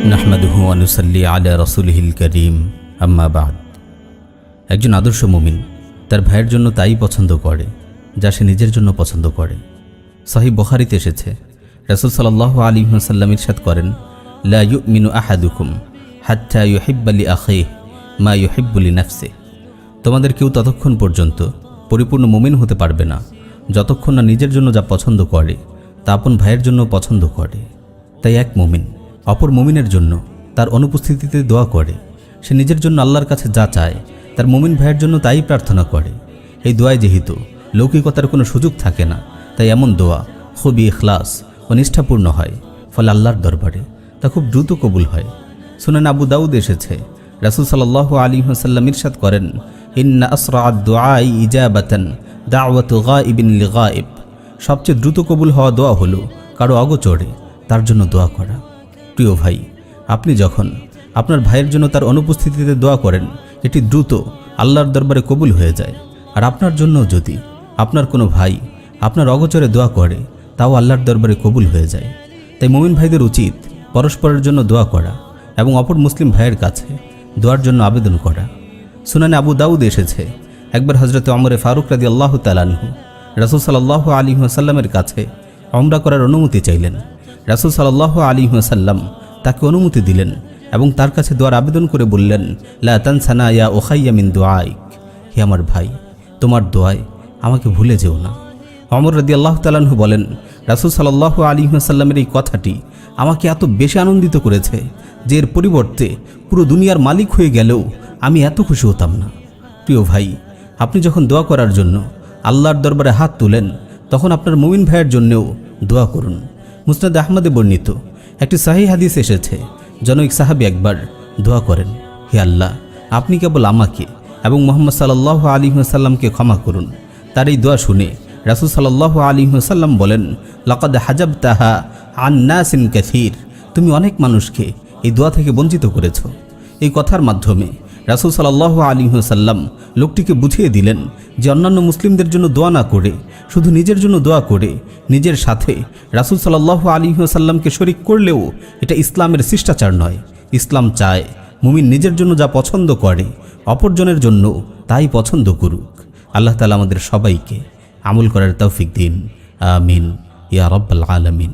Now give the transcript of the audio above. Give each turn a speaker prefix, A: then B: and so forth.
A: নাহমাদুহু ওয়া নুসাল্লি আলা রাসূলিহিল কারীম, আম্মা বা'দ। একজন আদর্শ মুমিন তার ভাইয়ের জন্য তাই পছন্দ করে যা সে নিজের জন্য পছন্দ করে। সহিহ বুখারীতে এসেছে, রাসূল সাল্লাল্লাহু আলাইহি ওয়াসাল্লাম ইরশাদ করেন, লা ইউমিনু আহাদুকুম হাত্তা ইউহিব্বা লি আখিহি মা ইউহিব্বু লি নাফসিহি। তোমাদের কেউ ততক্ষণ পর্যন্ত পরিপূর্ণ মুমিন হতে পারবে না যতক্ষণ না নিজের জন্য যা পছন্দ করে তা আপন ভাইয়ের জন্য পছন্দ করে। তাই এক মুমিন অপর মুমিনের জন্য তার অনুপস্থিতিতে দোয়া করে। সে নিজের জন্য আল্লাহর কাছে যা চায় তার মুমিন ভাইয়ের জন্য তাই প্রার্থনা করে। এই দোয়ায় যেহেতু লৌকিকতার কোনো সুযোগ থাকে না, তাই এমন দোয়া খুবই ইখলাস ও নিষ্ঠাপূর্ণ হয়, ফলে আল্লাহর দরবারে তা খুব দ্রুত কবুল হয়। সুনান আবু দাউদ এসেছে, রাসূল সাল্লাল্লাহু আলাইহি ওয়াসাল্লাম ইরশাদ করেন, ইন্না আসরা'আদ দুআই ইজাবাতান দাওয়াতু গায়িবিন লিগায়িব। সবচেয়ে দ্রুত কবুল হওয়া দোয়া হলো কারো অগোচরে তার জন্য দোয়া করা। প্রিয় ভাই, আপনি যখন আপনার ভাইয়ের জন্য তার অনুপস্থিতিতে দোয়া করেন, এটি দ্রুত আল্লাহর দরবারে কবুল হয়ে যায়। আর আপনার জন্য যদি আপনার কোনো ভাই আপনার অগোচরে দোয়া করে, তাও আল্লাহর দরবারে কবুল হয়ে যায়। তাই মুমিন ভাইদের উচিত পরস্পরের জন্য দোয়া করা এবং অপর মুসলিম ভাইয়ের কাছে দোয়ার জন্য আবেদন করা। সুনানে আবু দাউদ এসেছে, একবার হযরত ওমর ফারুক রাদিয়াল্লাহু তাআলা আনহু রাসূল সাল্লাল্লাহু আলাইহি ওয়াসাল্লামের কাছে উমরা করার অনুমতি চাইলেন। রাসূল সাল্লাল্লাহু আলাইহি ওয়াসাল্লাম তাকে অনুমতি দিলেন এবং তার কাছে দোয়ার আবেদন করে বললেন, লা তানসানা ইয়া উখাইয়া মিন দুআইক। হে আমার ভাই, তোমার দোয়ায় আমাকে ভুলে যেও না। ওমর রাদিয়াল্লাহু তাআলা আনহু বলেন, রাসূল সাল্লাল্লাহু আলাইহি ওয়াসাল্লামের এই কথাটি আমাকে এত বেশি আনন্দিত করেছে যে এর পরিবর্তে পুরো দুনিয়ার মালিক হয়ে গেলেও আমি এত খুশি হতাম না। প্রিয় ভাই, আপনি যখন দোয়া করার জন্য আল্লাহর দরবারে হাত তুলেন, তখন আপনার মুমিন ভাইয়ের জন্যও দোয়া করুন। মুসনাদ আহমদে বর্ণিত একটি সহিহ হাদিস এসেছে, জনৈক সাহাবী একবার দোয়া করেন, হে আল্লাহ, আপনি কেবল আমাকে এবং মুহাম্মদ সাল্লাল্লাহু আলাইহি ওয়াসাল্লামকে ক্ষমা করুন। তার এই দোয়া শুনে রাসূল সাল্লাল্লাহু আলাইহি ওয়াসাল্লাম বলেন, লাকাদ হাজাবতাহা আন নাসিন কাসীর। তুমি অনেক মানুষকে এই দোয়া থেকে বঞ্চিত করেছ। এই কথার মাধ্যমে রাসূল সাল্লাল্লাহু আলাইহি ওয়াসাল্লাম লোকটিকে বুঝিয়ে দিলেন যে অন্যান্য মুসলিমদের জন্য দোয়া না করে শুধু নিজের জন্য দোয়া করে নিজের সাথে রাসূল সাল্লাল্লাহু আলাইহি ওয়াসাল্লামকে শরীক করলেও এটা ইসলামের শিষ্টাচার নয়। ইসলাম চায় মুমিন নিজের জন্য যা পছন্দ করে অপরজনের জন্য তাই পছন্দ করুক। আল্লাহ তাআলা আমাদের সবাইকে আমল করার তৌফিক দিন। আমিন ইয়া রাব্বাল আলামিন।